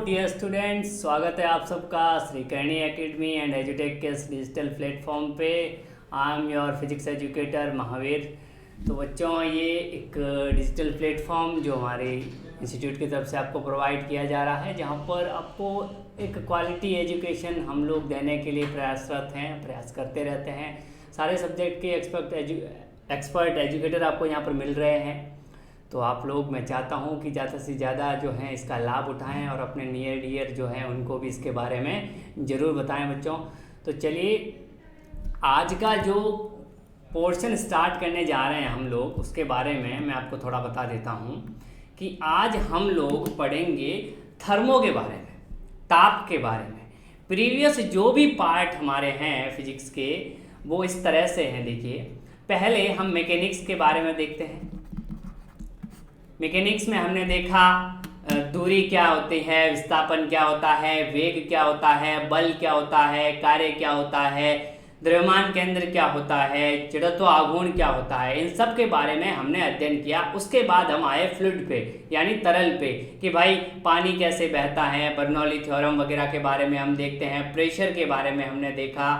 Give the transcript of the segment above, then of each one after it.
Dear students, स्वागत है आप सबका श्रीकर्णी एकेडमी एंड एजुटेक के इस डिजिटल प्लेटफॉर्म पे। I am your physics educator Mahavir. तो बच्चों, ये एक डिजिटल प्लेटफॉर्म जो हमारे इंस्टीट्यूट की तरफ से आपको प्रोवाइड किया जा रहा है, जहाँ पर आपको एक क्वालिटी एजुकेशन हम लोग देने के लिए प्रयासरत हैं, प्रयास करते रहते हैं। सारे सब्जेक्ट के एक्सपर्ट एजुकेटर आपको यहाँ पर मिल रहे हैं। तो आप लोग, मैं चाहता हूँ कि ज़्यादा से ज़्यादा जो है इसका लाभ उठाएं और अपने नियर डियर जो हैं उनको भी इसके बारे में ज़रूर बताएं बच्चों। तो चलिए, आज का जो पोर्शन स्टार्ट करने जा रहे हैं हम लोग, उसके बारे में मैं आपको थोड़ा बता देता हूँ कि आज हम लोग पढ़ेंगे थर्मो के बारे में, ताप के बारे में। प्रीवियस जो भी पार्ट हमारे हैं फिजिक्स के, वो इस तरह से हैं। देखिए, पहले हम मैकेनिक्स के बारे में देखते हैं। मैकेनिक्स में हमने देखा दूरी क्या होती है, विस्थापन क्या होता है, वेग क्या होता है, बल क्या होता है, कार्य क्या होता है, द्रव्यमान केंद्र क्या होता है, जड़त्व आघूर्ण क्या होता है, इन सब के बारे में हमने अध्ययन किया। उसके बाद हम आए फ्लूइड पे, यानी तरल पे, कि भाई पानी कैसे बहता है, बर्नौली थ्योरम वगैरह के बारे में हम देखते हैं। प्रेशर के बारे में हमने देखा।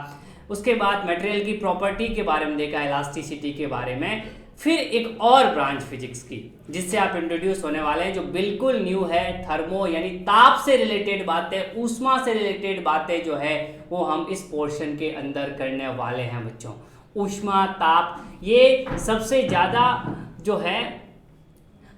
उसके बाद मटेरियल की प्रॉपर्टी के बारे में देखा, इलास्टिसिटी के बारे में। फिर एक और ब्रांच फिजिक्स की जिससे आप इंट्रोड्यूस होने वाले हैं, जो बिल्कुल न्यू है, थर्मो, यानी ताप से रिलेटेड बातें, ऊष्मा से रिलेटेड बातें जो है वो हम इस पोर्शन के अंदर करने वाले हैं बच्चों। ऊष्मा, ताप, ये सबसे ज़्यादा जो है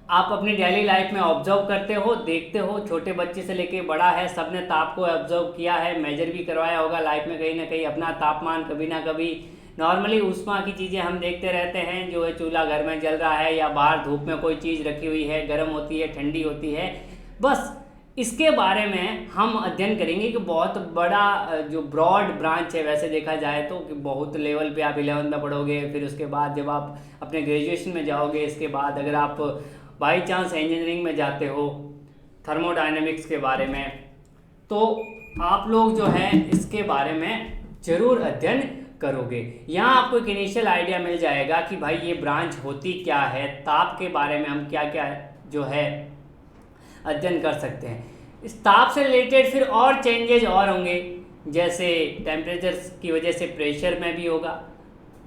आप अपनी डेली लाइफ में ऑब्जर्व करते हो, देखते हो। छोटे बच्चे से लेके बड़ा है, सबने ताप को ऑब्जर्व किया है, मेजर भी करवाया होगा लाइफ में कहीं ना कहीं अपना तापमान कभी ना कभी। नॉर्मली ऊष्मा की चीज़ें हम देखते रहते हैं, जो है चूल्हा घर में जल रहा है या बाहर धूप में कोई चीज़ रखी हुई है, गर्म होती है, ठंडी होती है। बस इसके बारे में हम अध्ययन करेंगे कि बहुत बड़ा जो ब्रॉड ब्रांच है, वैसे देखा जाए तो कि बहुत लेवल पे आप 11th में पढ़ोगे, फिर उसके बाद जब आप अपने ग्रेजुएशन में जाओगे, इसके बाद अगर आप बाई चांस इंजीनियरिंग में जाते हो, थर्मोडायनेमिक्स के बारे में, तो आप लोग जो है इसके बारे में ज़रूर अध्ययन करोगे। यहाँ आपको एक इनिशियल आइडिया मिल जाएगा कि भाई ये ब्रांच होती क्या है, ताप के बारे में हम क्या क्या जो है अध्ययन कर सकते हैं। इस ताप से रिलेटेड फिर और चेंजेज और होंगे, जैसे टेम्परेचर की वजह से प्रेशर में भी होगा,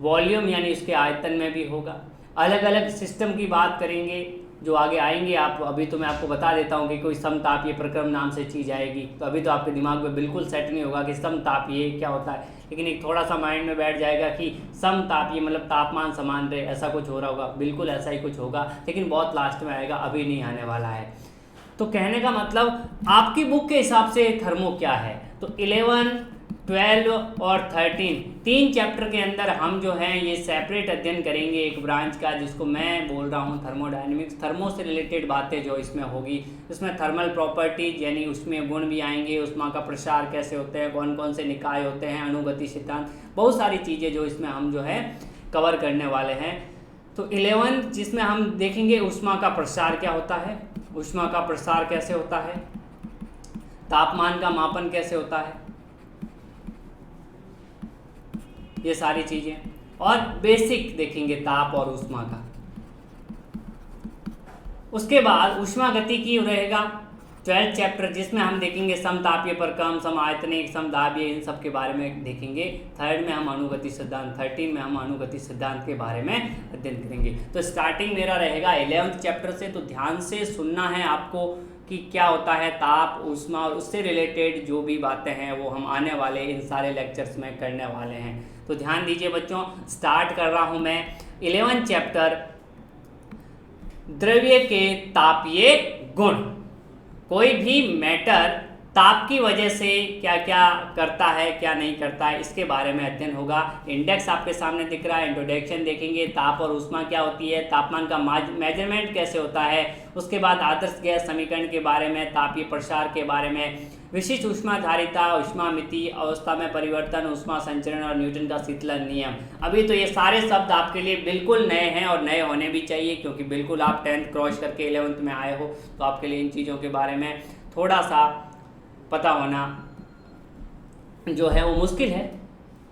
वॉल्यूम यानी उसके आयतन में भी होगा। अलग अलग सिस्टम की बात करेंगे जो आगे आएंगे। आप अभी तो मैं आपको बता देता हूँ कि कोई समतापीय प्रक्रम नाम से चीज़ आएगी, तो अभी तो आपके दिमाग में बिल्कुल सेट नहीं होगा कि समतापीय क्या होता है, लेकिन एक थोड़ा सा माइंड में बैठ जाएगा कि समतापीय मतलब तापमान समान रहे, ऐसा कुछ हो रहा होगा। बिल्कुल ऐसा ही कुछ होगा, लेकिन बहुत लास्ट में आएगा, अभी नहीं आने वाला है। तो कहने का मतलब, आपकी बुक के हिसाब से थर्मो क्या है, तो 11, 12 और 13 तीन चैप्टर के अंदर हम जो हैं ये सेपरेट अध्ययन करेंगे एक ब्रांच का, जिसको मैं बोल रहा हूँ थर्मोडायनेमिक्स। थर्मो से रिलेटेड बातें जो इसमें होगी, इसमें थर्मल प्रॉपर्टीज यानी उसमें गुण भी आएंगे, ऊष्मा का प्रसार कैसे होते हैं, कौन कौन से निकाय होते हैं, अणुगति सिद्धांत, बहुत सारी चीज़ें जो इसमें हम जो है कवर करने वाले हैं। तो 11 जिसमें हम देखेंगे ऊष्मा का प्रसार क्या होता है, ऊष्मा का प्रसार कैसे होता है, तापमान का मापन कैसे होता है, ये सारी चीज़ें, और बेसिक देखेंगे ताप और ऊष्मा का। उसके बाद ऊष्मा गति की रहेगा 12th चैप्टर, जिसमें हम देखेंगे समतापीय प्रक्रम, समायतनिक, समदाबीय, इन सब के बारे में देखेंगे। 3rd में हम अणुगति सिद्धांत, 13 में हम अणुगति सिद्धांत के बारे में अध्ययन करेंगे। तो स्टार्टिंग मेरा रहेगा 11th चैप्टर से, तो ध्यान से सुनना है आपको कि क्या होता है ताप, ऊष्मा, और उससे रिलेटेड जो भी बातें हैं वो हम आने वाले इन सारे लेक्चर्स में करने वाले हैं। तो ध्यान दीजिए बच्चों, स्टार्ट कर रहा हूं मैं 11th चैप्टर, द्रव्य के तापीय गुण। कोई भी मैटर ताप की वजह से क्या क्या करता है, क्या नहीं करता है, इसके बारे में अध्ययन होगा। इंडेक्स आपके सामने दिख रहा है, इंट्रोडक्शन देखेंगे, ताप और ऊष्मा क्या होती है, तापमान का मेजरमेंट कैसे होता है, उसके बाद आदर्श गैस समीकरण के बारे में, तापीय प्रसार के बारे में, विशिष्ट ऊष्माधारिता, ऊष्मामिति, अवस्था में परिवर्तन, ऊष्मा संचरण और न्यूटन का शीतलन नियम। अभी तो ये सारे शब्द आपके लिए बिल्कुल नए हैं और नए होने भी चाहिए, क्योंकि बिल्कुल आप 10th क्रॉस करके 11th में आए हो, तो आपके लिए इन चीज़ों के बारे में थोड़ा सा पता होना जो है वो मुश्किल है।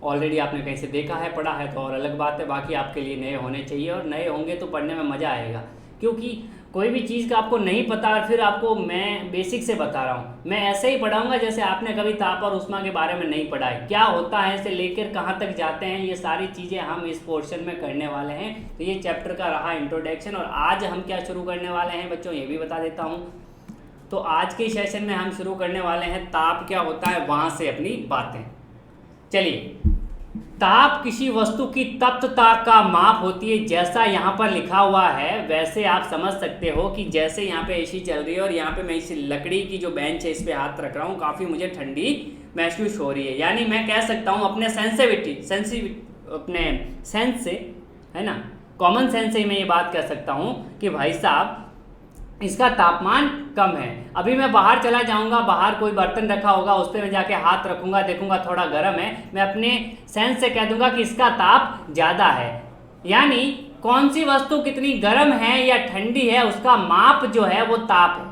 ऑलरेडी आपने कहीं से देखा है, पढ़ा है तो और अलग बात है, बाकी आपके लिए नए होने चाहिए, और नए होंगे तो पढ़ने में मज़ा आएगा, क्योंकि कोई भी चीज़ का आपको नहीं पता और फिर आपको मैं बेसिक से बता रहा हूँ, मैं ऐसे ही पढ़ाऊंगा जैसे आपने कभी ताप और ऊष्मा के बारे में नहीं पढ़ा है, क्या होता है से लेकर कहाँ तक जाते हैं, ये सारी चीज़ें हम इस पोर्शन में करने वाले हैं। तो ये चैप्टर का रहा इंट्रोडक्शन, और आज हम क्या शुरू करने वाले हैं बच्चों ये भी बता देता हूँ। तो आज के सेशन में हम शुरू करने वाले हैं ताप क्या होता है, वहाँ से अपनी बातें। चलिए, ताप किसी वस्तु की तप्तता का माप होती है। जैसा यहाँ पर लिखा हुआ है वैसे आप समझ सकते हो कि जैसे यहाँ पे एसी चल रही है और यहाँ पे मैं इस लकड़ी की जो बेंच है इस पे हाथ रख रहा हूँ, काफ़ी मुझे ठंडी महसूस हो रही है। यानी मैं कह सकता हूँ अपने अपने सेंस से, है ना, कॉमन सेंस से मैं ये बात कह सकता हूँ कि भाई साहब इसका तापमान कम है। अभी मैं बाहर चला जाऊंगा, बाहर कोई बर्तन रखा होगा उस पर मैं जाके हाथ रखूंगा, देखूंगा थोड़ा गर्म है, मैं अपने सेंस से कह दूंगा कि इसका ताप ज़्यादा है। यानी कौन सी वस्तु कितनी गर्म है या ठंडी है उसका माप जो है वो ताप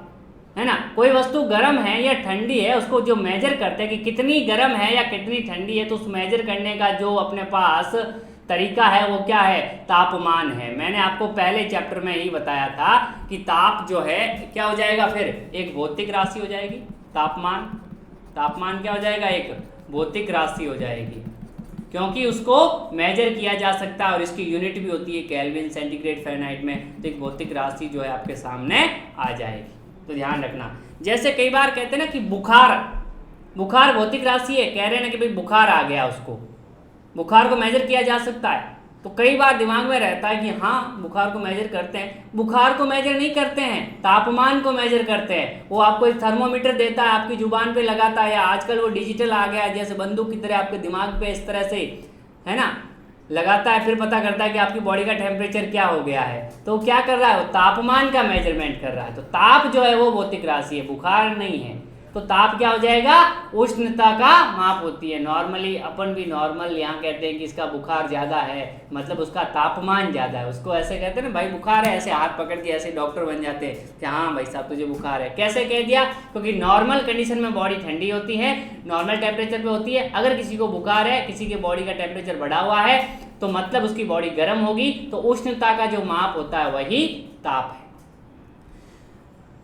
है ना। कोई वस्तु गर्म है या ठंडी है उसको जो मेजर करते हैं कि कितनी गर्म है या कितनी ठंडी है, तो उस मेजर करने का जो अपने पास तरीका है वो क्या है, तापमान है। मैंने आपको पहले चैप्टर में ही बताया था कि ताप जो है क्या हो जाएगा, फिर एक भौतिक राशि हो जाएगी। तापमान क्या हो जाएगा, एक भौतिक राशि हो जाएगी, क्योंकि उसको मेजर किया जा सकता है और इसकी यूनिट भी होती है केल्विन, सेंटीग्रेड, फ़ारेनहाइट में। तो एक भौतिक राशि जो है आपके सामने आ जाएगी, तो ध्यान रखना। जैसे कई बार कहते हैं ना कि बुखार भौतिक राशि है, कह रहे हैं ना कि भाई बुखार आ गया, उसको बुखार को मेजर किया जा सकता है। तो कई बार दिमाग में रहता है कि हाँ बुखार को मेजर करते हैं, बुखार को मेजर नहीं करते हैं, तापमान को मेजर करते हैं। वो आपको एक थर्मोमीटर देता है, आपकी जुबान पे लगाता है, या आजकल वो डिजिटल आ गया है जैसे बंदूक की तरह आपके दिमाग पे इस तरह से, है ना, लगाता है, फिर पता करता है कि आपकी बॉडी का टेम्परेचर क्या हो गया है। तो क्या कर रहा है, वो तापमान का मेजरमेंट कर रहा है। तो ताप जो है वो भौतिक राशि है, बुखार नहीं है। तो ताप क्या हो जाएगा, उष्णता का माप होती है। नॉर्मली अपन भी नॉर्मल यहाँ कहते हैं कि इसका बुखार ज़्यादा है, मतलब उसका तापमान ज़्यादा है। उसको ऐसे कहते हैं ना, भाई बुखार है, ऐसे हाथ पकड़ के ऐसे डॉक्टर बन जाते हैं कि हाँ भाई साहब तुझे बुखार है। कैसे कह दिया, क्योंकि नॉर्मल कंडीशन में बॉडी ठंडी होती है, नॉर्मल टेम्परेचर पे होती है। अगर किसी को बुखार है, किसी के बॉडी का टेम्परेचर बढ़ा हुआ है, तो मतलब उसकी बॉडी गर्म होगी। तो उष्णता का जो माप होता है वही ताप है।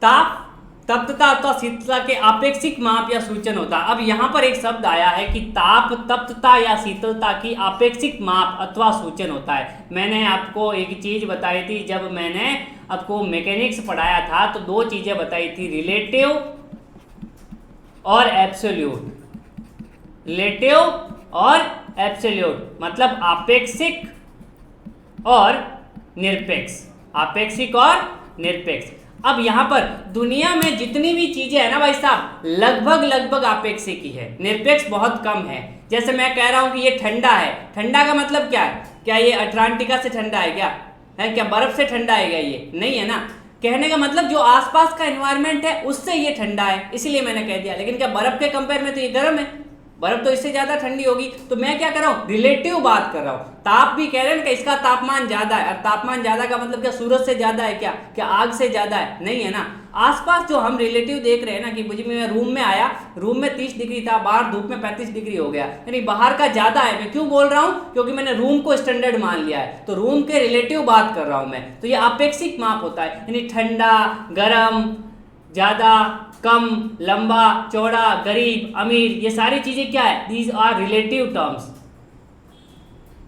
ताप तप्तता अथवा शीतलता के आपेक्षिक माप या सूचन होता है। अब यहाँ पर एक शब्द आया है कि ताप तप्तता या शीतलता की आपेक्षिक माप अथवा सूचन होता है। मैंने आपको एक चीज बताई थी जब मैंने आपको मैकेनिक्स पढ़ाया था, तो दो चीजें बताई थी, रिलेटिव और एब्सोल्यूट। रिलेटिव और एब्सोल्यूट मतलब आपेक्षिक और निरपेक्ष, आपेक्षिक और निरपेक्ष। अब यहाँ पर दुनिया में जितनी भी चीजें है ना भाई साहब, लगभग आपेक्षिक ही है, निरपेक्ष बहुत कम है। जैसे मैं कह रहा हूँ कि ये ठंडा है, ठंडा का मतलब क्या है, क्या ये अटलांटिका से ठंडा है, क्या है, क्या बर्फ से ठंडा है, क्या ये नहीं है ना। कहने का मतलब जो आसपास का एनवायरनमेंट है उससे ये ठंडा है, इसलिए मैंने कह दिया। लेकिन क्या बर्फ के कंपेयर में तो ये गर्म है, बर्फ तो इससे ज्यादा ठंडी होगी। तो मैं क्या कर रहा हूँ, रिलेटिव बात कर रहा हूँ। ताप भी कह रहे हैं कि इसका तापमान ज्यादा है, और तापमान ज्यादा का मतलब क्या सूरज से ज्यादा है, क्या आग से ज्यादा है, नहीं है ना। आसपास जो हम रिलेटिव देख रहे हैं ना, कि मुझे मैं रूम में आया, रूम में 30 डिग्री था, बाहर धूप में 35 डिग्री हो गया, यानी बाहर का ज्यादा है। मैं क्यों बोल रहा हूँ, क्योंकि मैंने रूम को स्टैंडर्ड मान लिया है, तो रूम के रिलेटिव बात कर रहा हूँ मैं। तो ये आपेक्षिक माप होता है, यानी ठंडा, गर्म, ज्यादा, कम, लंबा, चौड़ा, गरीब, अमीर, ये सारी चीजें क्या है, these are relative terms.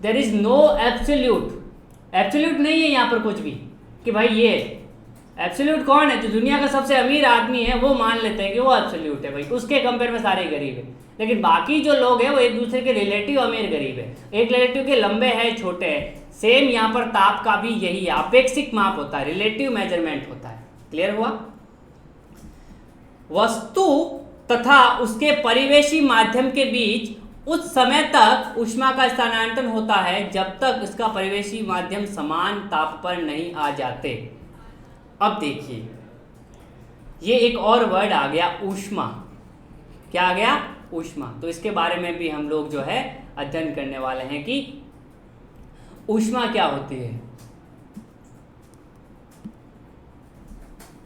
There is no absolute. Absolute नहीं है यहाँ पर कुछ भी कि भाई ये एब्सोल्यूट कौन है, जो दुनिया का सबसे अमीर आदमी है वो मान लेते हैं कि वो एब्सोल्यूट है भाई, उसके कंपेयर में सारे गरीब है। लेकिन बाकी जो लोग हैं वो एक दूसरे के रिलेटिव अमीर गरीब है, एक रिलेटिव के लंबे हैं, छोटे हैं। सेम यहाँ पर ताप का भी यही है, आपेक्षिक माप होता है, रिलेटिव मेजरमेंट होता है। क्लियर हुआ। वस्तु तथा उसके परिवेशी माध्यम के बीच उस समय तक ऊष्मा का स्थानांतरण होता है जब तक इसका परिवेशी माध्यम समान ताप पर नहीं आ जाते। अब देखिए, ये एक और वर्ड आ गया, ऊष्मा। क्या आ गया, ऊष्मा। तो इसके बारे में भी हम लोग जो है अध्ययन करने वाले हैं कि ऊष्मा क्या होती है।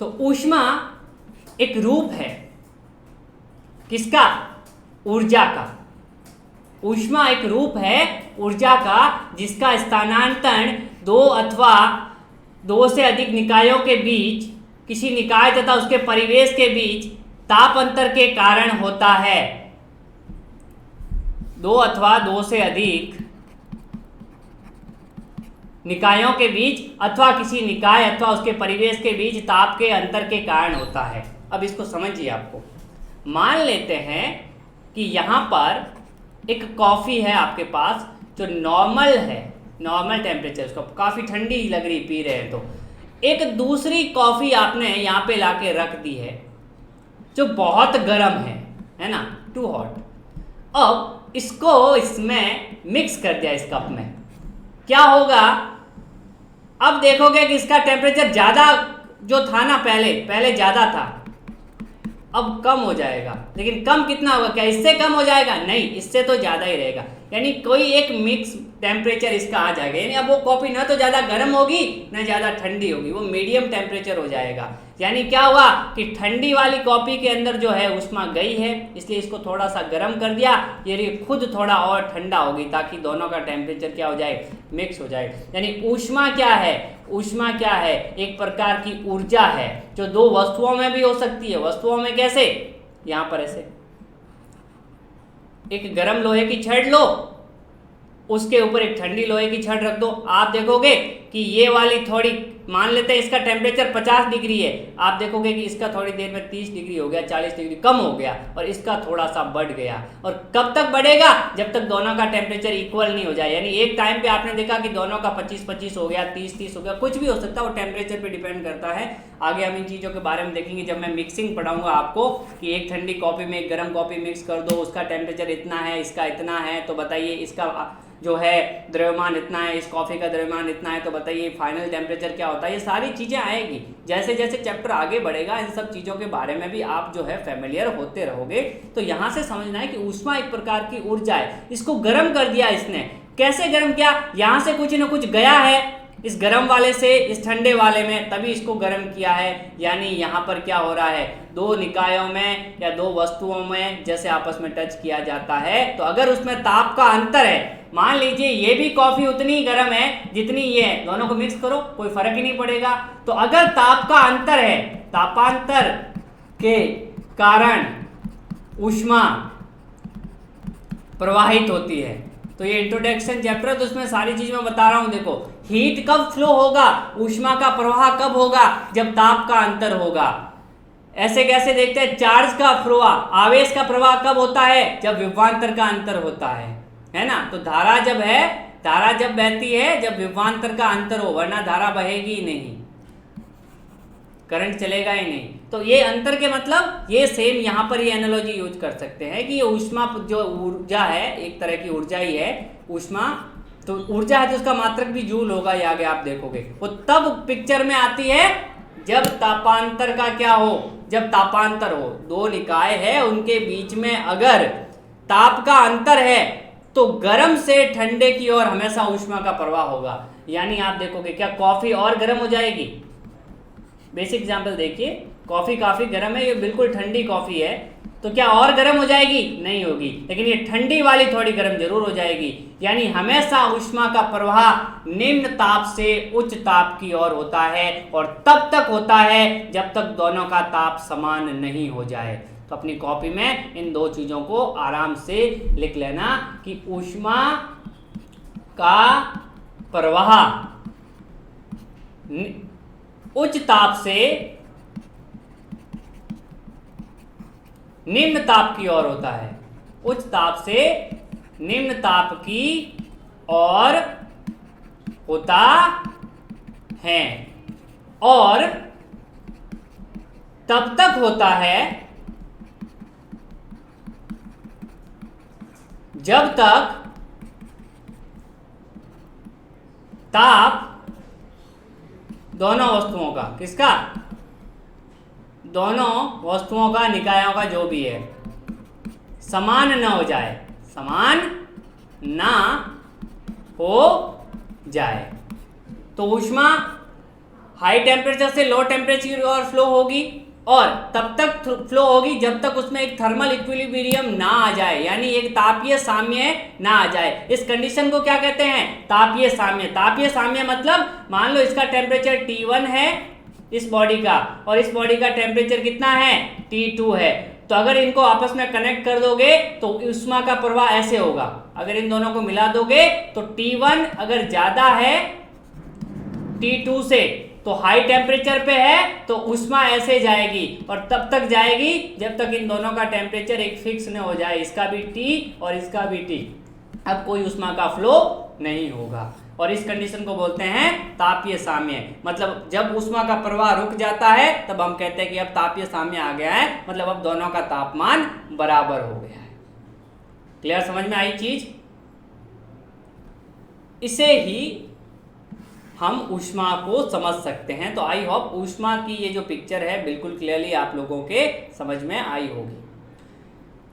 तो ऊष्मा एक रूप है, किसका, ऊर्जा का। ऊष्मा एक रूप है ऊर्जा का जिसका स्थानांतरण दो अथवा दो से अधिक निकायों के बीच, किसी निकाय तथा उसके परिवेश के बीच ताप अंतर के कारण होता है। दो अथवा दो से अधिक निकायों के बीच अथवा किसी निकाय अथवा उसके परिवेश के बीच ताप के अंतर के कारण होता है। अब इसको समझिए। आपको मान लेते हैं कि यहाँ पर एक कॉफ़ी है आपके पास जो नॉर्मल है, नॉर्मल टेम्परेचर, उसको काफ़ी ठंडी लग रही पी रहे हैं, तो एक दूसरी कॉफ़ी आपने यहाँ पे लाके रख दी है जो बहुत गर्म है ना, टू हॉट। अब इसको इसमें मिक्स कर दिया इस कप में, क्या होगा? अब देखोगे कि इसका टेम्परेचर ज़्यादा जो था ना, पहले ज़्यादा था, अब कम हो जाएगा। लेकिन कम कितना होगा? क्या इससे कम हो जाएगा? नहीं, इससे तो ज़्यादा ही रहेगा। यानी कोई एक मिक्स टेम्परेचर इसका आ जाएगा। यानी अब वो कॉफ़ी ना तो ज़्यादा गर्म होगी ना ज़्यादा ठंडी होगी, वो मीडियम टेम्परेचर हो जाएगा। यानी क्या हुआ कि ठंडी वाली कॉफ़ी के अंदर जो है ऊष्मा गई है, इसलिए इसको थोड़ा सा गर्म कर दिया, ये खुद थोड़ा और ठंडा होगी ताकि दोनों का टेम्परेचर क्या हो जाए? मिक्स हो जाए। यानी ऊष्मा क्या है? ऊष्मा क्या है? एक प्रकार की ऊर्जा है जो दो वस्तुओं में भी हो सकती है। वस्तुओं में कैसे? यहाँ पर ऐसे एक गर्म लोहे की छड़ लो, उसके ऊपर एक ठंडी लोहे की छड़ रख दो, आप देखोगे कि ये वाली थोड़ी, मान लेते हैं इसका टेम्परेचर 50 डिग्री है, आप देखोगे कि इसका थोड़ी देर में 30 डिग्री हो गया, 40 डिग्री कम हो गया, और इसका थोड़ा सा बढ़ गया। और कब तक बढ़ेगा? जब तक दोनों का टेम्परेचर इक्वल नहीं हो जाए। यानी एक टाइम पे आपने देखा कि दोनों का 25-25 हो गया, 30-30 हो गया, कुछ भी हो सकता है, वो टेम्परेचर पे डिपेंड करता है। आगे हम इन चीज़ों के बारे में देखेंगे जब मैं मिक्सिंग पढ़ाऊंगा आपको कि एक ठंडी कॉफ़ी में एक गर्म कॉफ़ी मिक्स कर दो, उसका टेम्परेचर इतना है, इसका इतना है, तो बताइए इसका जो है द्रव्यमान इतना है, इस कॉफ़ी का द्रव्यमान इतना है, तो बताइए फाइनल टेम्परेचर क्या होता है। ये सारी चीज़ें आएगी जैसे जैसे चैप्टर आगे बढ़ेगा, इन सब चीज़ों के बारे में भी आप जो है फेमिलियर होते रहोगे। तो यहाँ से समझना है कि ऊष्मा एक प्रकार की ऊर्जा है। इसको गर्म कर दिया इसने, कैसे गर्म किया? यहाँ से कुछ न कुछ गया है इस गर्म वाले से इस ठंडे वाले में, तभी इसको गर्म किया है। यानी यहाँ पर क्या हो रहा है? दो निकायों में या दो वस्तुओं में जैसे आपस में टच किया जाता है, तो अगर उसमें ताप का अंतर है, मान लीजिए ये भी कॉफ़ी उतनी ही गर्म है जितनी ये है, दोनों को मिक्स करो कोई फर्क ही नहीं पड़ेगा। तो अगर ताप का अंतर है, तापांतर के कारण ऊष्मा प्रवाहित होती है। तो ये इंट्रोडक्शन चैप्टर है, तो उसमें सारी चीज मैं बता रहा हूं। देखो, हीट कब फ्लो होगा, ऊष्मा का प्रवाह कब होगा? जब ताप का अंतर होगा। ऐसे कैसे देखते हैं? चार्ज का प्रवाह, आवेश का प्रवाह कब होता है? जब विभवांतर का अंतर होता है ना। तो धारा जब है, धारा जब बहती है जब विभवांतर का अंतर हो, वरना धारा बहेगी ही नहीं, करंट चलेगा ही नहीं। तो ये अंतर के मतलब ये सेम यहाँ पर ये एनालॉजी यूज कर सकते हैं कि ये ऊष्मा जो ऊर्जा है, एक तरह की ऊर्जा ही है ऊष्मा। तो ऊर्जा है तो उसका मात्रक भी जूल होगा, ये आगे आप देखोगे। वो तब पिक्चर में आती है जब तापांतर का क्या हो, जब तापांतर हो, दो निकाय है उनके बीच में अगर ताप का अंतर है तो गर्म से ठंडे की ओर हमेशा ऊष्मा का प्रवाह होगा। यानी आप देखोगे क्या कॉफी और गर्म हो जाएगी? बेसिक एग्जांपल देखिए, कॉफ़ी काफ़ी गर्म है, ये बिल्कुल ठंडी कॉफ़ी है, तो क्या और गर्म हो जाएगी? नहीं होगी। लेकिन ये ठंडी वाली थोड़ी गर्म जरूर हो जाएगी। यानी हमेशा ऊष्मा का प्रवाह निम्न ताप से उच्च ताप की ओर होता है, और तब तक होता है जब तक दोनों का ताप समान नहीं हो जाए। तो अपनी कॉपी में इन दो चीज़ों को आराम से लिख लेना कि ऊष्मा का प्रवाह उच्च ताप से निम्न ताप की ओर होता है, उच्च ताप से निम्न ताप की ओर होता है, और तब तक होता है जब तक ताप दोनों वस्तुओं का, किसका? दोनों वस्तुओं का, निकायों का, जो भी है, समान न हो जाए, समान ना हो जाए। तो ऊष्मा हाई टेम्परेचर से लो टेम्परेचर की ओर फ्लो होगी, और तब तक फ्लो होगी जब तक उसमें एक थर्मल इक्विलिब्रियम ना आ जाए, यानी एक तापीय साम्य ना आ जाए। इस कंडीशन को क्या कहते हैं? तापीय साम्य। तापीय साम्य मतलब मान लो इसका टेम्परेचर T1 है इस बॉडी का, और इस बॉडी का टेम्परेचर कितना है? T2 है। तो अगर इनको आपस में कनेक्ट कर दोगे तो ऊष्मा का प्रवाह ऐसे होगा। अगर इन दोनों को मिला दोगे तो T1 अगर ज्यादा है T2 से तो हाई टेम्परेचर पे है तो ऊष्मा ऐसे जाएगी, और तब तक जाएगी जब तक इन दोनों का टेम्परेचर एक फिक्स न हो जाए, इसका भी T और इसका भी T। अब कोई ऊष्मा का फ्लो नहीं होगा, और इस कंडीशन को बोलते हैं तापीय साम्य। मतलब जब ऊष्मा का प्रवाह रुक जाता है तब हम कहते हैं कि अब तापीय साम्य आ गया है, मतलब अब दोनों का तापमान बराबर हो गया है। क्लियर? समझ में आई चीज? इसे ही हम ऊष्मा को समझ सकते हैं। तो आई होप ऊष्मा की ये जो पिक्चर है बिल्कुल क्लियरली आप लोगों के समझ में आई होगी।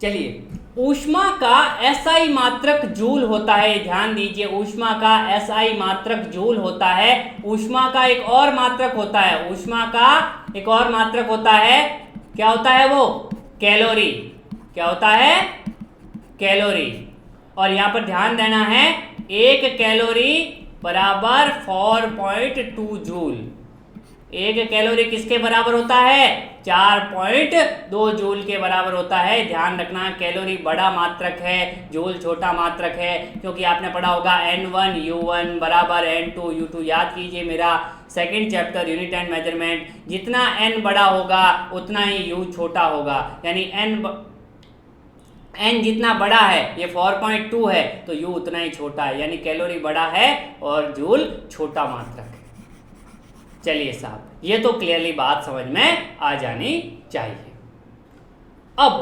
चलिए, ऊष्मा का एसआई मात्रक जूल होता है। ध्यान दीजिए, ऊष्मा का एसआई मात्रक जूल होता है। ऊष्मा का एक और मात्रक होता है, ऊष्मा का एक और मात्रक होता है। क्या होता है वो? कैलोरी। क्या होता है? कैलोरी। और यहां पर ध्यान देना है, एक कैलोरी बराबर 4.2 जूल। एक कैलोरी किसके बराबर होता है? 4.2 जूल के बराबर होता है। ध्यान रखना, कैलोरी बड़ा मात्रक है, जूल छोटा मात्रक है, क्योंकि आपने पढ़ा होगा N1 U1 बराबर N2 U2। याद कीजिए मेरा second chapter unit and measurement, जितना N बड़ा होगा उतना ही U छोटा होगा। यानी N जितना बड़ा है, ये 4.2 है, तो U उतना ही छोटा है, यानी कैलोरी बड़ा है और जूल छोटा मात्रक है। चलिए साहब, ये तो क्लियरली बात समझ में आ जानी चाहिए। अब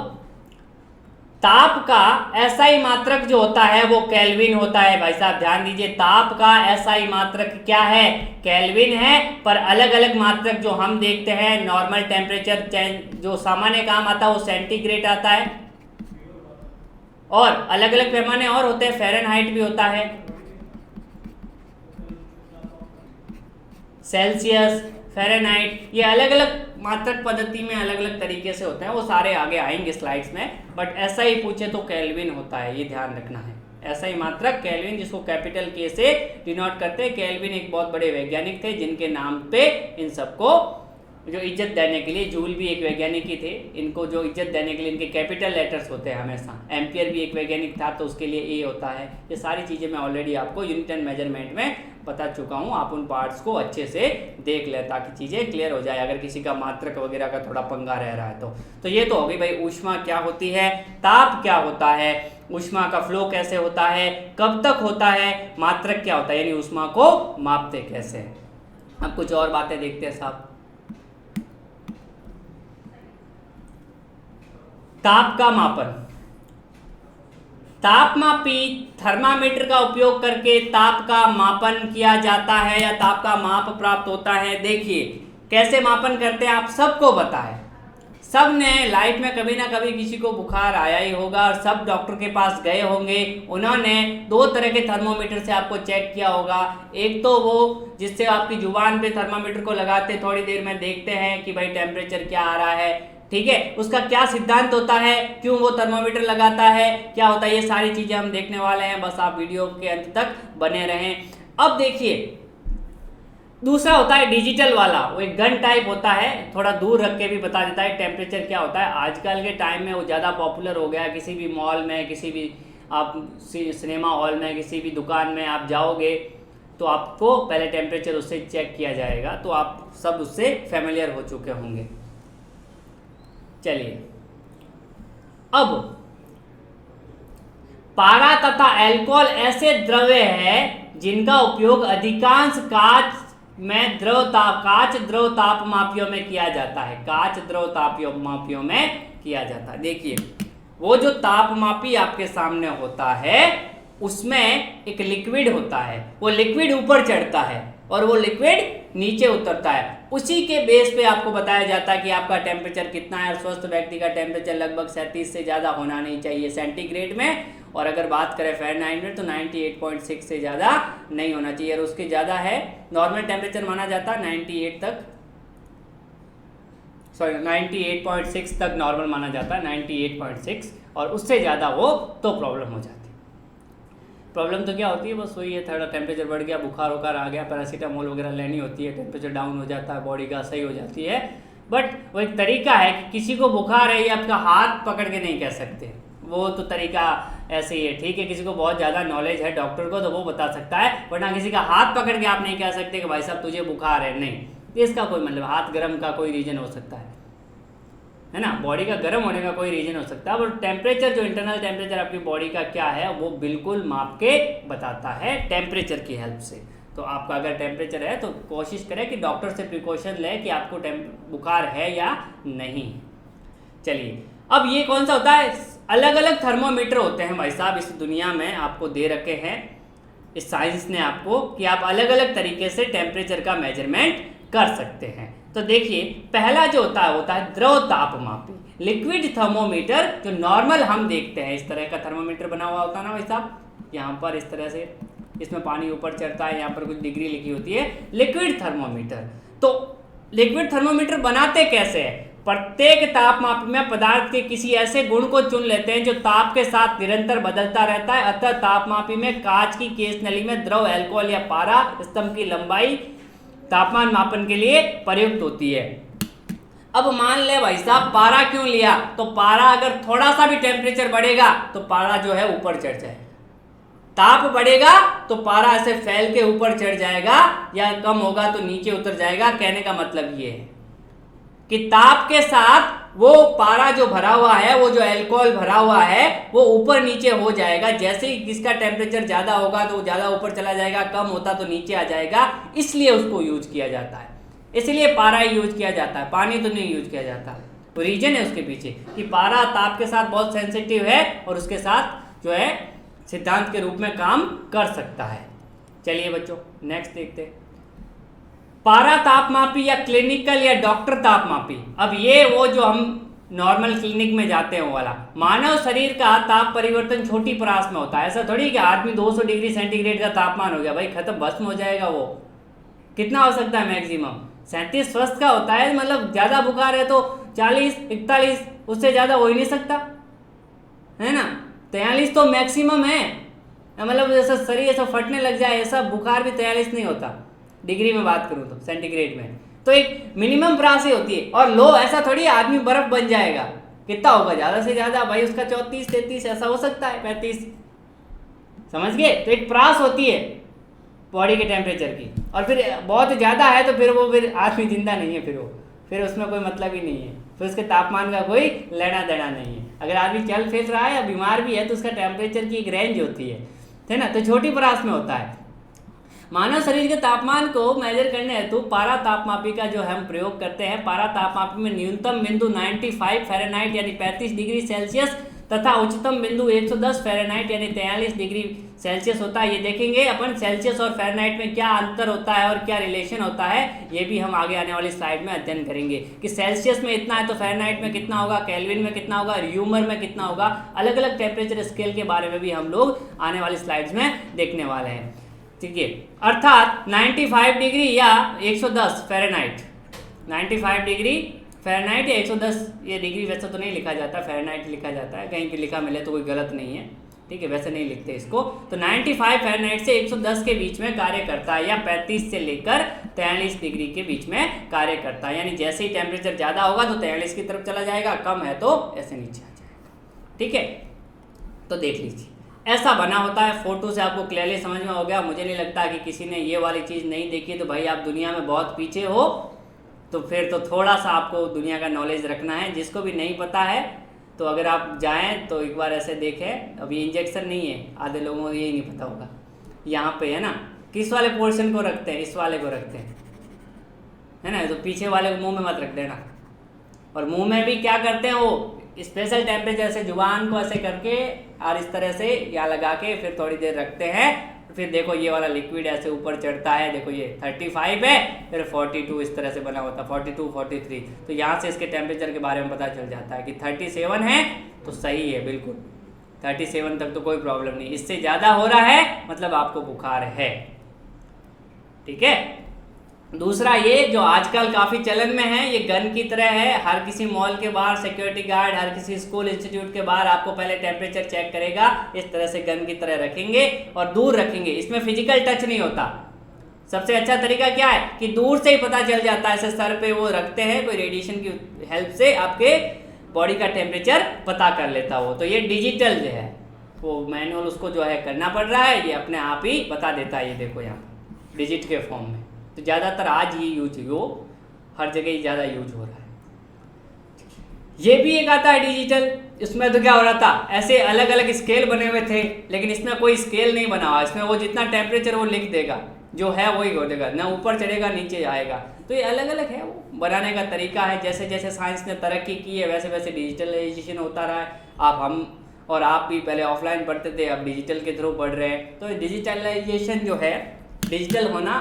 ताप का एसआई मात्रक जो होता है वो केल्विन होता है। भाई साहब ध्यान दीजिए, ताप का एसआई मात्रक क्या है? केल्विन है। पर अलग अलग मात्रक जो हम देखते हैं, नॉर्मल टेम्परेचर जो सामान्य काम आता है वो सेंटीग्रेड आता है, और अलग अलग पैमाने और होते हैं, फ़ारेनहाइट भी होता है, सेल्सियस, फ़ारेनहाइट, ये अलग अलग मात्रक पद्धति में अलग अलग तरीके से होते हैं। वो सारे आगे आएंगे स्लाइड्स में, बट ऐसा ही पूछे तो केल्विन होता है, ये ध्यान रखना है। ऐसा ही मात्रक केल्विन, जिसको कैपिटल के से डिनोट करते हैं। केल्विन एक बहुत बड़े वैज्ञानिक थे जिनके नाम पे इन सबको जो इज्जत देने के लिए, जूल भी एक वैज्ञानिक ही थे, इनको जो इज्जत देने के लिए इनके कैपिटल लेटर्स होते हैं हमेशा। एम्पियर भी एक वैज्ञानिक था तो उसके लिए ए होता है। ये सारी चीज़ें मैं ऑलरेडी आपको यूनिट एंड मेजरमेंट में बता चुका हूँ। आप उन पार्ट्स को अच्छे से देख लें ताकि चीज़ें क्लियर हो जाए, अगर किसी का मात्रक वगैरह का थोड़ा पंगा रह रहा है तो ये तो हो गई भाई ऊष्मा क्या होती है, ताप क्या होता है, ऊष्मा का फ्लो कैसे होता है, कब तक होता है, मात्रक क्या होता है, यानी ऊष्मा को मापते कैसे हैं। अब कुछ और बातें देखते हैं साहब। ताप का मापन। तापमापी थर्मामीटर का उपयोग करके ताप का मापन किया जाता है या ताप का माप प्राप्त होता है। देखिए कैसे मापन करते हैं, आप सबको पता है। सब ने लाइफ में कभी ना कभी किसी को बुखार आया ही होगा और सब डॉक्टर के पास गए होंगे। उन्होंने दो तरह के थर्मोमीटर से आपको चेक किया होगा। एक तो वो जिससे आपकी जुबान पे थर्मामीटर को लगाते थोड़ी देर में देखते हैं कि भाई टेम्परेचर क्या आ रहा है, ठीक है, उसका क्या सिद्धांत होता है, क्यों वो थर्मोमीटर लगाता है, क्या होता है, ये सारी चीज़ें हम देखने वाले हैं। बस आप वीडियो के अंत तक बने रहें। अब देखिए दूसरा होता है डिजिटल वाला, वो एक गन टाइप होता है, थोड़ा दूर रख के भी बता देता है टेम्परेचर क्या होता है। आजकल के टाइम में वो ज़्यादा पॉपुलर हो गया है। किसी भी मॉल में, किसी भी आप सिनेमा हॉल में, किसी भी दुकान में आप जाओगे तो आपको पहले टेम्परेचर उससे चेक किया जाएगा, तो आप सब उससे फेमिलियर हो चुके होंगे। चलिए, अब पारा तथा अल्कोहल ऐसे द्रव्य है जिनका उपयोग अधिकांश कांच द्रव तापमापियों में किया जाता है। कांच द्रव तापमापियों में किया जाता है। देखिए वो जो तापमापी आपके सामने होता है उसमें एक लिक्विड होता है, वो लिक्विड ऊपर चढ़ता है और वो लिक्विड नीचे उतरता है। उसी के बेस पे आपको बताया जाता है कि आपका टेम्परेचर कितना है। और स्वस्थ व्यक्ति का टेम्परेचर लगभग 37 से ज़्यादा होना नहीं चाहिए सेंटीग्रेड में, और अगर बात करें फ़ारेनहाइट में तो 98.6 से ज़्यादा नहीं होना चाहिए। और उसके ज़्यादा है, नॉर्मल टेम्परेचर माना जाता है 98 तक सॉरी 98.6 तक नॉर्मल माना जाता है, 98.6, और उससे ज़्यादा हो तो प्रॉब्लम हो जाती है। प्रॉब्लम तो क्या होती है, बस वही है, थोड़ा टेम्परेचर बढ़ गया, बुखार वुखार आ गया, पैरासीटामोल वगैरह लेनी होती है, टेम्परेचर डाउन हो जाता है, बॉडी का सही हो जाती है। बट वो एक तरीका है कि किसी को बुखार है ये आपका हाथ पकड़ के नहीं कह सकते, वो तो तरीका ऐसे ही है, ठीक है। किसी को बहुत ज़्यादा नॉलेज है डॉक्टर को तो वो बता सकता है, वरना किसी का हाथ पकड़ के आप नहीं कह सकते कि भाई साहब तुझे बुखार है, नहीं। इसका कोई मतलब, हाथ गर्म का कोई रीज़न हो सकता है ना, बॉडी का गर्म होने का कोई रीज़न हो सकता है, बट टेम्परेचर जो इंटरनल टेम्परेचर आपकी बॉडी का क्या है वो बिल्कुल माप के बताता है टेम्परेचर की हेल्प से। तो आपका अगर टेम्परेचर है तो कोशिश करें कि डॉक्टर से प्रिकॉशन लें कि आपको बुखार है या नहीं। चलिए, अब ये कौन सा होता है, अलग अलग थर्मोमीटर होते हैं भाई साहब इस दुनिया में, आपको दे रखे हैं इस साइंस ने आपको, कि आप अलग अलग तरीके से टेम्परेचर का मेजरमेंट कर सकते हैं। तो देखिए, पहला जो होता है द्रव तापमापी, लिक्विड थर्मोमीटर, जो नॉर्मल हम देखते हैं, इस तरह का थर्मोमीटर बना हुआ होता है ना भाई साहब, यहाँ पर इस तरह से, इसमें पानी ऊपर चढ़ता है, यहाँ पर कुछ डिग्री लिखी होती है, लिक्विड थर्मोमीटर। तो लिक्विड थर्मोमीटर बनाते कैसे हैं, प्रत्येक तापमाप में पदार्थ के किसी ऐसे गुण को चुन लेते हैं जो ताप के साथ निरंतर बदलता रहता है, अतः तापमापी में कांच की केस नली में द्रव अल्कोहल या पारा स्तंभ की लंबाई तापमान मापन के लिए प्रयुक्त होती है। अब मान ले भाई साहब पारा क्यों लिया, तो पारा अगर थोड़ा सा भी टेम्परेचर बढ़ेगा तो पारा जो है ऊपर चढ़ जाएगा, ताप बढ़ेगा तो पारा ऐसे फैल के ऊपर चढ़ जाएगा, या कम होगा तो नीचे उतर जाएगा। कहने का मतलब ये है कि ताप के साथ वो पारा जो भरा हुआ है, वो जो अल्कोहल भरा हुआ है, वो ऊपर नीचे हो जाएगा। जैसे ही जिसका टेम्परेचर ज़्यादा होगा तो वो ज़्यादा ऊपर चला जाएगा, कम होता तो नीचे आ जाएगा, इसलिए उसको यूज किया जाता है, इसलिए पारा यूज किया जाता है, पानी तो नहीं यूज किया जाता। तो रीजन है उसके पीछे कि पारा ताप के साथ बहुत सेंसिटिव है और उसके साथ जो है सिद्धांत के रूप में काम कर सकता है। चलिए बच्चों, नेक्स्ट देखते हैं, पारा तापमापी या क्लिनिकल या डॉक्टर तापमापी। अब ये वो जो हम नॉर्मल क्लिनिक में जाते हैं वो वाला, मानव शरीर का ताप परिवर्तन छोटी परास में होता है। ऐसा थोड़ी कि आदमी 200 डिग्री सेंटीग्रेड का तापमान हो गया भाई खत्म, भस्म हो जाएगा। वो कितना हो सकता है मैक्सिमम 37 स्वस्थ का होता है, मतलब ज़्यादा बुखार है तो 40 41, उससे ज़्यादा हो ही नहीं सकता, है ना। 43 तो मैक्सिमम है, मतलब जैसा शरीर ऐसा फटने लग जाए ऐसा बुखार भी 43 नहीं होता, डिग्री में बात करूँ तो सेंटीग्रेड में, तो एक मिनिमम परास ही होती है। और लो ऐसा थोड़ी आदमी बर्फ बन जाएगा, कितना होगा ज़्यादा से ज़्यादा भाई उसका 34 33 ऐसा हो सकता है, 35, समझ गए। तो एक परास होती है बॉडी के टेम्परेचर की, और फिर बहुत ज़्यादा है तो फिर वो फिर आदमी जिंदा नहीं है, फिर उसमें कोई मतलब ही नहीं है, फिर उसके तापमान का कोई लेना देना नहीं है। अगर आदमी चल फिर रहा है या बीमार भी है तो उसका टेम्परेचर की एक रेंज होती है ना, तो छोटी परास में होता है। मानव शरीर के तापमान को मेजर करने हेतु पारा तापमापी का जो हम प्रयोग करते हैं, पारा तापमापी में न्यूनतम बिंदु 95 फ़ारेनहाइट यानी 35 डिग्री सेल्सियस तथा उच्चतम बिंदु 110 फ़ारेनहाइट यानी 43 डिग्री सेल्सियस होता है। ये देखेंगे अपन सेल्सियस और फ़ारेनहाइट में क्या अंतर होता है और क्या रिलेशन होता है, ये भी हम आगे आने वाली स्लाइड में अध्ययन करेंगे कि सेल्सियस में इतना है तो फ़ारेनहाइट में कितना होगा, केल्विन में कितना होगा, र्यूमर में कितना होगा। अलग अलग टेम्परेचर स्केल के बारे में भी हम लोग आने वाली स्लाइड्स में देखने वाले हैं, ठीक है। अर्थात 95 डिग्री या 110 फ़ारेनहाइट, 95 डिग्री फ़ारेनहाइट या 110, ये डिग्री वैसे तो नहीं लिखा जाता, फ़ारेनहाइट लिखा जाता है, कहीं पे लिखा मिले तो कोई गलत नहीं है, ठीक है, वैसे नहीं लिखते इसको। तो 95 फ़ारेनहाइट से 110 के बीच में कार्य करता है, या 35 से लेकर 43 डिग्री के बीच में कार्य करता है। यानी जैसे ही टेम्परेचर ज़्यादा होगा तो 43 की तरफ चला जाएगा, कम है तो ऐसे नीचे आ जाएगा, ठीक है। तो देख लीजिए ऐसा बना होता है। फोटो से आपको क्लियरली समझ में हो गया। मुझे नहीं लगता कि किसी ने ये वाली चीज़ नहीं देखी तो भाई आप दुनिया में बहुत पीछे हो, तो फिर तो थोड़ा सा आपको दुनिया का नॉलेज रखना है। जिसको भी नहीं पता है तो अगर आप जाएं तो एक बार ऐसे देखें, अभी इंजेक्शन नहीं है, आधे लोगों को यही नहीं पता होगा, यहाँ पे है ना, किस वाले पोर्शन को रखते हैं, इस वाले को रखते हैं, है ना, तो पीछे वाले को मुँह में मत रख देना। और मुँह में भी क्या करते हैं, वो स्पेशल टेम्परेचर से जुबान को ऐसे करके और इस तरह से यहाँ लगा के फिर थोड़ी देर रखते हैं, फिर देखो ये वाला लिक्विड ऐसे ऊपर चढ़ता है, देखो ये 35 है, फिर 42 इस तरह से बना होता है, 42 43, तो यहाँ से इसके टेम्परेचर के बारे में पता चल जाता है कि 37 है तो सही है, बिल्कुल 37 तक तो कोई प्रॉब्लम नहीं, इससे ज़्यादा हो रहा है मतलब आपको बुखार है, ठीक है। दूसरा ये जो आजकल काफ़ी चलन में है, ये गन की तरह है। हर किसी मॉल के बाहर सिक्योरिटी गार्ड, हर किसी स्कूल इंस्टीट्यूट के बाहर आपको पहले टेम्परेचर चेक करेगा, इस तरह से गन की तरह रखेंगे और दूर रखेंगे। इसमें फिजिकल टच नहीं होता। सबसे अच्छा तरीका क्या है कि दूर से ही पता चल जाता है, ऐसे सर पे वो रखते हैं, कोई रेडिएशन की हेल्प से आपके बॉडी का टेम्परेचर पता कर लेता हो। तो ये डिजिटल जो है वो मैनुअल उसको जो है करना पड़ रहा है, ये अपने आप ही बता देता है। ये देखो यहाँ डिजिट के फॉर्म में। तो ज़्यादातर आज ये यूज हो, हर जगह ही ज़्यादा यूज हो रहा है। ये भी एक आता है डिजिटल। इसमें तो क्या हो रहा था, ऐसे अलग अलग स्केल बने हुए थे, लेकिन इसमें कोई स्केल नहीं बना हुआ। इसमें वो जितना टेम्परेचर वो लिख देगा, जो है वही हो देगा, ना ऊपर चढ़ेगा नीचे जाएगा। तो ये अलग अलग है, वो बनाने का तरीका है। जैसे जैसे साइंस ने तरक्की की है वैसे वैसे डिजिटलाइजेशन होता रहा है। हम और आप भी पहले ऑफलाइन पढ़ते थे, अब डिजिटल के थ्रू पढ़ रहे हैं। तो डिजिटलाइजेशन जो है, डिजिटल होना,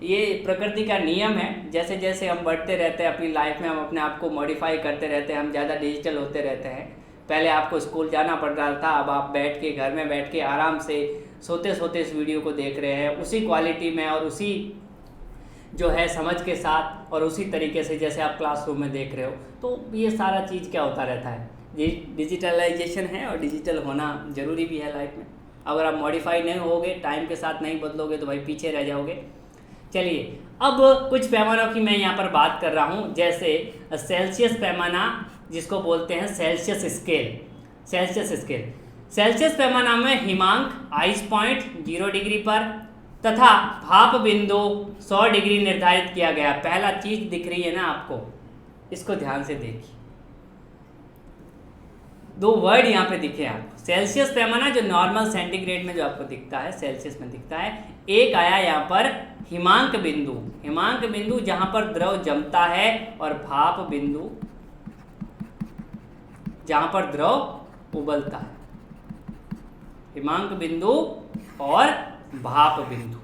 ये प्रकृति का नियम है। जैसे जैसे हम बढ़ते रहते हैं अपनी लाइफ में, हम अपने आप को मॉडिफाई करते रहते हैं, हम ज़्यादा डिजिटल होते रहते हैं। पहले आपको स्कूल जाना पड़ रहा था, अब आप बैठ के घर में बैठ के आराम से सोते सोते इस वीडियो को देख रहे हैं, उसी क्वालिटी में और उसी जो है समझ के साथ और उसी तरीके से जैसे आप क्लासरूम में देख रहे हो। तो ये सारा चीज़ क्या होता रहता है, ये डिजिटलाइजेशन है और डिजिटल होना ज़रूरी भी है लाइफ में। अगर आप मॉडिफाई नहीं होगे, टाइम के साथ नहीं बदलोगे, तो भाई पीछे रह जाओगे। चलिए, अब कुछ पैमानों की मैं यहाँ पर बात कर रहा हूँ, जैसे सेल्सियस पैमाना, जिसको बोलते हैं सेल्सियस स्केल। सेल्सियस पैमाना में हिमांक आइस पॉइंट 0 डिग्री पर तथा भाप बिंदु 100 डिग्री निर्धारित किया गया। पहला चीज दिख रही है ना आपको, इसको ध्यान से देखिए। दो वर्ड यहाँ पे दिखे आपको। सेल्सियस पैमाना जो नॉर्मल सेंटीग्रेड में जो आपको दिखता है, सेल्सियस में दिखता है। एक आया यहाँ पर हिमांक बिंदु जहां पर द्रव जमता है, और भाप बिंदु जहां पर द्रव उबलता है। हिमांक बिंदु और भाप बिंदु,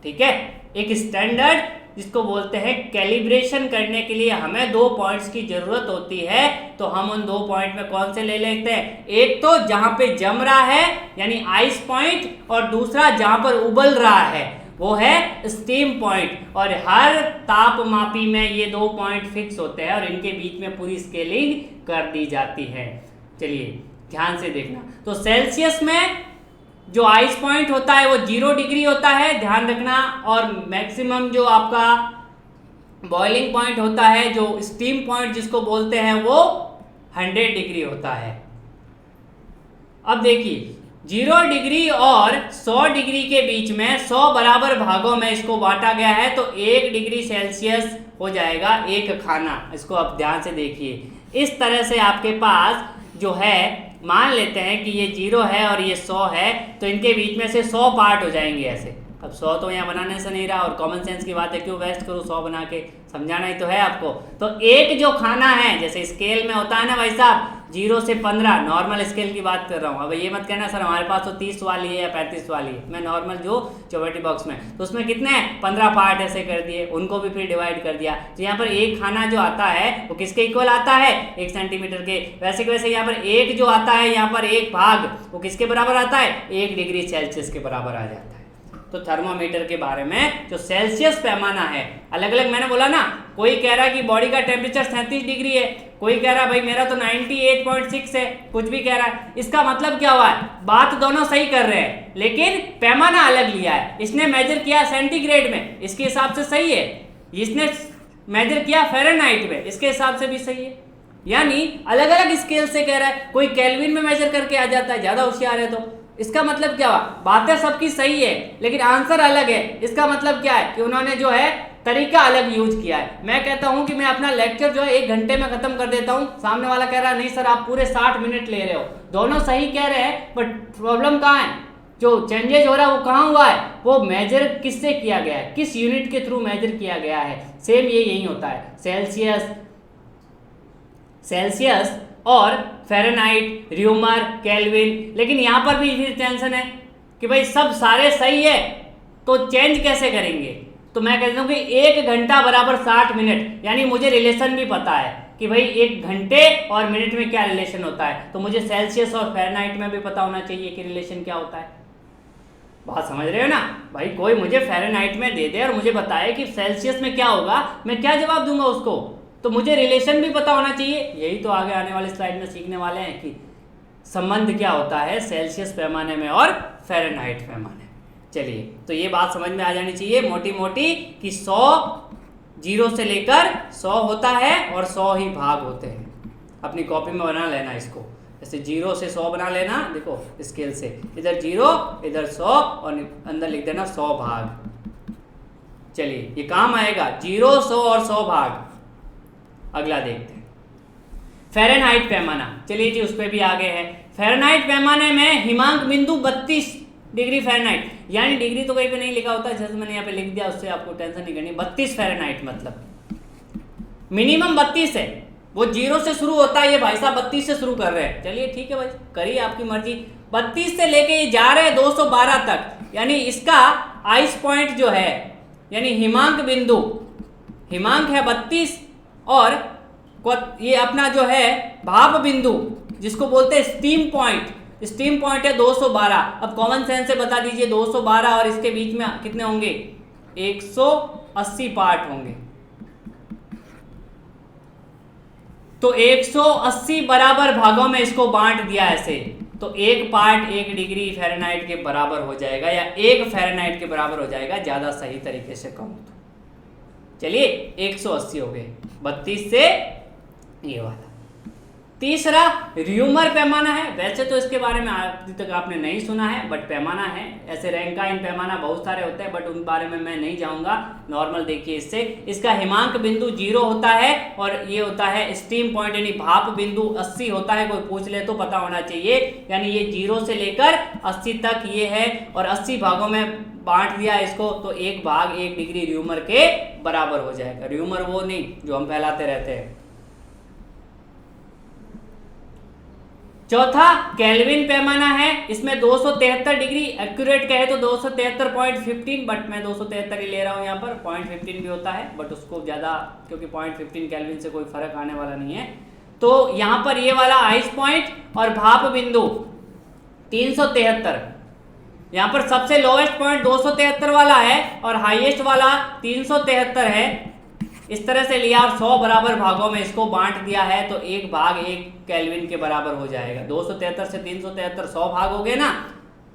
ठीक है। एक स्टैंडर्ड जिसको बोलते हैं कैलिब्रेशन करने के लिए हमें 2 पॉइंट्स की जरूरत होती है। तो हम उन 2 पॉइंट में कौन से ले लेते हैं, एक तो जहां पे जम रहा है यानी आइस पॉइंट, और दूसरा जहां पर उबल रहा है वो है स्टीम पॉइंट। और हर तापमापी में ये 2 पॉइंट फिक्स होते हैं और इनके बीच में पूरी स्केलिंग कर दी जाती है। चलिए ध्यान से देखना। तो सेल्सियस में जो आइस पॉइंट होता है वो 0 डिग्री होता है, ध्यान रखना। और मैक्सिमम जो आपका बॉइलिंग पॉइंट होता है, जो स्टीम पॉइंट जिसको बोलते हैं, वो 100 डिग्री होता है। अब देखिए 0 डिग्री और 100 डिग्री के बीच में 100 बराबर भागों में इसको बांटा गया है, तो 1 डिग्री सेल्सियस हो जाएगा एक खाना। इसको आप ध्यान से देखिए। इस तरह से आपके पास जो है, मान लेते हैं कि ये 0 है और ये 100 है, तो इनके बीच में से 100 पार्ट हो जाएंगे ऐसे। अब 100 तो यहाँ बनाने से नहीं रहा, और कॉमन सेंस की बात है, क्यों वेस्ट करूँ 100 बना के, समझाना ही तो है आपको। तो एक जो खाना है, जैसे स्केल में होता है ना भाई साहब, 0 से 15 नॉर्मल स्केल की बात कर रहा हूँ। अब ये मत कहना सर हमारे पास तो 30 वाली है या 35 वाली है, मैं नॉर्मल जो ज्योमेट्री बॉक्स में, तो उसमें कितने हैं 15 पार्ट ऐसे कर दिए, उनको भी फिर डिवाइड कर दिया। तो यहाँ पर एक खाना जो आता है वो किसके इक्वल आता है, 1 सेंटीमीटर के। वैसे के वैसे यहाँ पर एक जो आता है, यहाँ पर एक भाग, वो किसके बराबर आता है, 1 डिग्री सेल्सियस के बराबर आ जाता है। तो थर्मोमीटर के बारे में जो सेल्सियस पैमाना है, अलग अलग मैंने बोला ना, कोई कह रहा है कि बॉडी का टेम्परेचर 37 डिग्री है, कोई कह रहा है भाई मेरा तो 98.6 है, कुछ भी कह रहा है। इसका मतलब क्या हुआ है, बात दोनों सही कर रहे हैं, लेकिन पैमाना अलग लिया है। इसने मेजर किया सेंटीग्रेड में, इसके हिसाब से सही है। इसने मेजर किया फ़ारेनहाइट में, इसके हिसाब से भी सही है। यानी अलग अलग स्केल से कह रहा है। कोई केल्विन में मेजर करके आ जाता है, ज़्यादा होशियार है। तो इसका मतलब क्या हुआ, बातें सबकी सही है लेकिन आंसर अलग है। इसका मतलब क्या है कि उन्होंने जो है तरीका अलग यूज किया है। मैं कहता हूं कि मैं अपना लेक्चर जो है 1 घंटे में खत्म कर देता हूं, सामने वाला कह रहा है नहीं सर आप पूरे 60 मिनट ले रहे हो। दोनों सही कह रहे हैं, बट प्रॉब्लम कहाँ है, जो चेंजेस हो रहा है वो कहाँ हुआ है, वो मेजर किससे किया गया है, किस यूनिट के थ्रू मेजर किया गया है। सेम ये यही होता है, सेल्सियस और फ़ारेनहाइट, र्यूमर, केल्विन। लेकिन यहाँ पर भी फिर टेंशन है कि भाई सब सारे सही है तो चेंज कैसे करेंगे। तो मैं कहता हूँ कि 1 घंटा बराबर 60 मिनट, यानी मुझे रिलेशन भी पता है कि भाई 1 घंटे और मिनट में क्या रिलेशन होता है, तो मुझे सेल्सियस और फ़ारेनहाइट में भी पता होना चाहिए कि रिलेशन क्या होता है। बात समझ रहे हो ना भाई? कोई मुझे फ़ारेनहाइट में दे दे और मुझे बताए कि सेल्सियस में क्या होगा, मैं क्या जवाब दूंगा उसको? तो मुझे रिलेशन भी पता होना चाहिए। यही तो आगे आने वाले स्लाइड में सीखने वाले हैं कि संबंध क्या होता है सेल्सियस पैमाने में और फ़ारेनहाइट पैमाने। चलिए, तो ये बात समझ में आ जानी चाहिए मोटी मोटी कि 100 जीरो से लेकर 100 होता है और 100 ही भाग होते हैं। अपनी कॉपी में बना लेना इसको, जैसे 0 से 100 बना लेना, देखो स्केल से, इधर 0 इधर 100 और अंदर लिख देना 100 भाग। चलिए, ये काम आएगा 0, 100 और 100 भाग। अगला देखते हैं फ़ारेनहाइट पैमाना। चलिए जी, उस पर भी आगे है। फ़ारेनहाइट पैमाने में हिमांक बिंदु 32 डिग्री फ़ारेनहाइट, यानी डिग्री तो कहीं पे नहीं लिखा होता, जैसे मैंने यहाँ पे लिख दिया, उससे आपको टेंशन नहीं करनी। 32 फ़ारेनहाइट मतलब मिनिमम 32 है, वो 0 से शुरू होता है, ये भाई साहब 32 से शुरू कर रहे हैं। चलिए ठीक है भाई, करिए आपकी मर्जी। 32 से लेके ये जा रहे हैं 212 तक, यानी इसका आइस पॉइंट जो है, यानी हिमांक बिंदु, हिमांक है 32 और ये अपना जो है भाप बिंदु जिसको बोलते हैं स्टीम पॉइंट, स्टीम पॉइंट है 212। अब कॉमन सेंस से बता दीजिए 212 और इसके बीच में कितने होंगे? 180 पार्ट होंगे। तो 180 बराबर भागों में इसको बांट दिया ऐसे, तो एक पार्ट 1 डिग्री फ़ारेनहाइट के बराबर हो जाएगा, या 1 फ़ारेनहाइट के बराबर हो जाएगा, ज़्यादा सही तरीके से कहूँ तो। चलिए 180 हो गए 32 से ये वाला। तीसरा र्यूमर पैमाना है। वैसे तो इसके बारे में अभी तक आपने नहीं सुना है, बट पैमाना है। ऐसे रैंकाइन पैमाना बहुत सारे होते हैं, बट उन बारे में मैं नहीं जाऊंगा। नॉर्मल देखिए इससे, इसका हिमांक बिंदु 0 होता है और ये होता है स्टीम पॉइंट यानी भाप बिंदु 80 होता है। कोई पूछ ले तो पता होना चाहिए, यानी ये 0 से लेकर 80 तक ये है, और 80 भागों में बांट दिया इसको, तो एक भाग 1 डिग्री र्यूमर के बराबर हो जाएगा। र्यूमर वो नहीं जो हम फैलाते रहते हैं। चौथा केल्विन पैमाना है। इसमें 273 डिग्री, एक्यूरेट कहे तो 273.15, बट मैं 273 ही ले रहा हूं यहाँ पर। 0.15 भी होता है, बट उसको ज़्यादा, क्योंकि 0.15 केल्विन से कोई फर्क आने वाला नहीं है। तो यहाँ पर ये वाला आइस पॉइंट और भाप बिंदु 373, यहाँ पर सबसे लोएस्ट पॉइंट 273 वाला है और हाईएस्ट वाला 373 है। इस तरह से लिया और 100 बराबर भागों में इसको बांट दिया है, तो एक भाग 1 केल्विन के बराबर हो जाएगा। 273 से 373 100 भाग हो गए ना।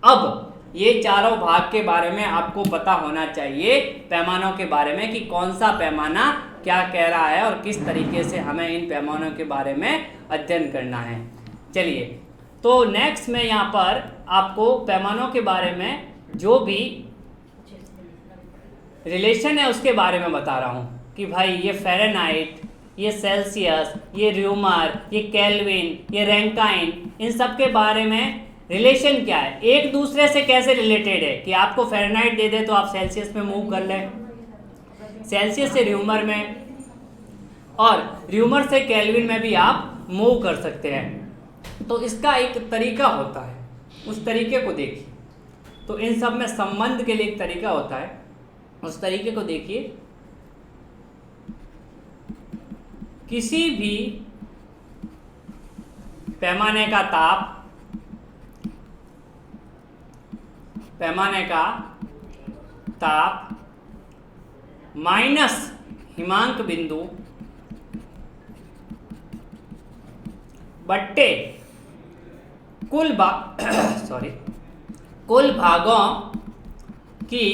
अब ये चारों भाग के बारे में आपको पता होना चाहिए, पैमानों के बारे में, कि कौन सा पैमाना क्या कह रहा है और किस तरीके से हमें इन पैमानों के बारे में अध्ययन करना है। चलिए, तो नेक्स्ट में यहाँ पर आपको पैमानों के बारे में जो भी रिलेशन है उसके बारे में बता रहा हूँ कि भाई ये फ़ारेनहाइट, ये सेल्सियस, ये र्यूमर, ये केल्विन, ये रैंकाइन, इन सब के बारे में रिलेशन क्या है, एक दूसरे से कैसे रिलेटेड है। कि आपको फ़ारेनहाइट दे दे तो आप सेल्सियस में मूव कर लें, सेल्सियस से र्यूमर में, और र्यूमर से केल्विन में भी आप मूव कर सकते हैं। तो इसका एक तरीका होता है, उस तरीके को देखिए। तो इन सब में संबंध के लिए एक तरीका होता है, उस तरीके को देखिए। किसी भी पैमाने का ताप, माइनस हिमांक बिंदु बट्टे कुल भागों की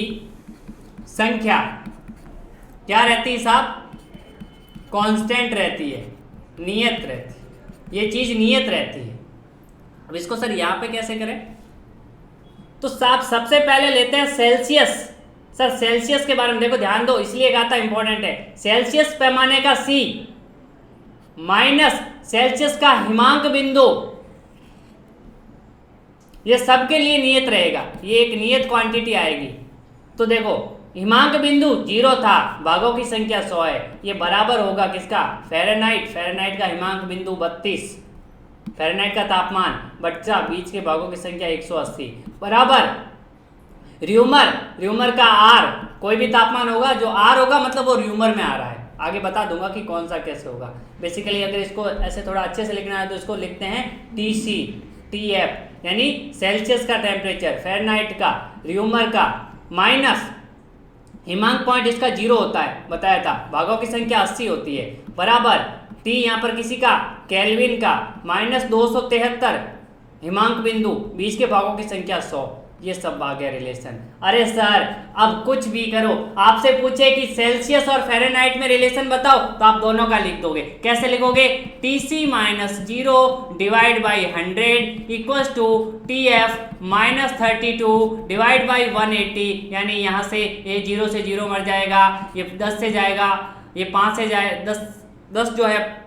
संख्या क्या रहती है साहब? कांस्टेंट रहती है, नियत रहती है। ये चीज़ नियत रहती है। अब इसको सर यहाँ पे कैसे करें? तो साहब सबसे पहले लेते हैं सेल्सियस। सर सेल्सियस के बारे में देखो, ध्यान दो, इसलिए कहा था इंपॉर्टेंट है। सेल्सियस पैमाने का C माइनस सेल्सियस का हिमांक बिंदु, ये सबके लिए नियत रहेगा, ये एक नियत क्वांटिटी आएगी। तो देखो हिमांक बिंदु 0 था, भागों की संख्या 100 है, ये बराबर होगा किसका? फ़ारेनहाइट का हिमांक बिंदु 32, फ़ारेनहाइट का तापमान बच्चा बीच के भागों की संख्या 180 बराबर र्यूमर का R, कोई भी तापमान होगा जो R होगा मतलब वो र्यूमर में आ रहा है। आगे बता दूंगा कि कौन सा कैसे होगा। बेसिकली अगर इसको ऐसे थोड़ा अच्छे से लिखना है तो इसको लिखते हैं TC, TF यानी सेल्सियस का टेम्परेचर, फ़ारेनहाइट का, र्यूमर का, माइनस हिमांक पॉइंट इसका 0 होता है, बताया था, भागों की संख्या 80 होती है, बराबर T यहाँ पर किसी का केल्विन का माइनस 273 हिमांक बिंदु, बीच के भागों की संख्या 100। ये सब आ गया रिलेशन। अरे सर अब कुछ भी करो, आपसे पूछे कि सेल्सियस और फ़ारेनहाइट में रिलेशन बताओ तो आप दोनों का लिख दोगे। कैसे लिखोगे? TC minus 0 divide by 100 equals to TF minus 32 divide by 180, यानी यहाँ से ये 0 से 0 मर जाएगा, ये 10 से जाएगा, ये 5 से जाए 10 जो है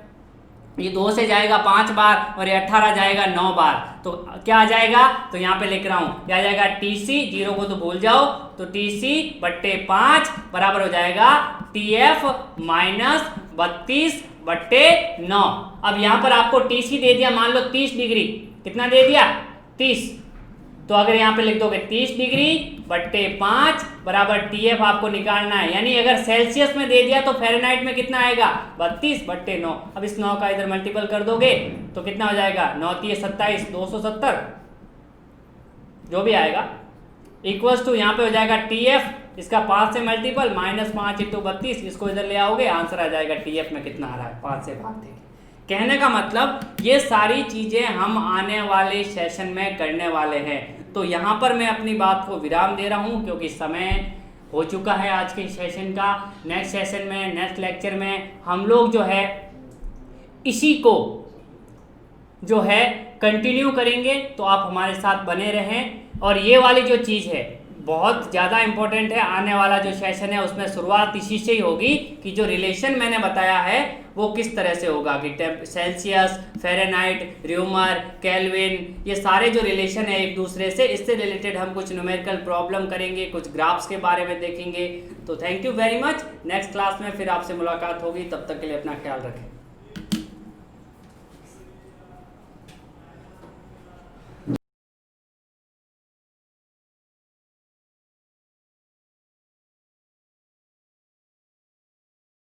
ये 2 से जाएगा 5 बार और ये 18 जाएगा 9 बार, तो क्या आ जाएगा? तो यहाँ पे लिख रहा हूँ क्या आ जाएगा? TC, 0 को तो भूल जाओ, तो TC बट्टे 5 बराबर हो जाएगा TF माइनस 32 बट्टे 9। अब यहाँ पर आपको TC दे दिया, मान लो 30 डिग्री, कितना दे दिया? 30, तो अगर यहाँ पे लिख दोगे 30 डिग्री बट्टे 5 बराबर TF आपको निकालना है, यानी अगर सेल्सियस में दे दिया तो फ़ारेनहाइट में कितना आएगा? 32 बट्टे 9। अब इस 9 का इधर मल्टीपल कर दोगे तो कितना हो जाएगा? 9 3 27, 270 जो भी आएगा, इक्वल्स टू यहाँ पे हो जाएगा TF, इसका 5 से मल्टीपल माइनस 5 इंटू 32, इसको इधर ले आओगे, आंसर आ जाएगा TF में कितना आ रहा है? 5 से भाग देंगे। कहने का मतलब ये सारी चीज़ें हम आने वाले सेशन में करने वाले हैं। तो यहाँ पर मैं अपनी बात को विराम दे रहा हूँ क्योंकि समय हो चुका है आज के सेशन का। नेक्स्ट सेशन में, नेक्स्ट लेक्चर में हम लोग जो है इसी को जो है कंटिन्यू करेंगे, तो आप हमारे साथ बने रहें। और ये वाली जो चीज़ है बहुत ज़्यादा इम्पोर्टेंट है, आने वाला जो सेशन है उसमें शुरुआत इसी से ही होगी कि जो रिलेशन मैंने बताया है वो किस तरह से होगा कि सेल्सियस, फ़ारेनहाइट, र्यूमर, केल्विन, ये सारे जो रिलेशन है एक दूसरे से, इससे रिलेटेड हम कुछ न्यूमेरिकल प्रॉब्लम करेंगे, कुछ ग्राफ्स के बारे में देखेंगे। तो thank you very much. Next class में फिर आपसे मुलाकात होगी, तब तक के लिए अपना ख्याल रखें।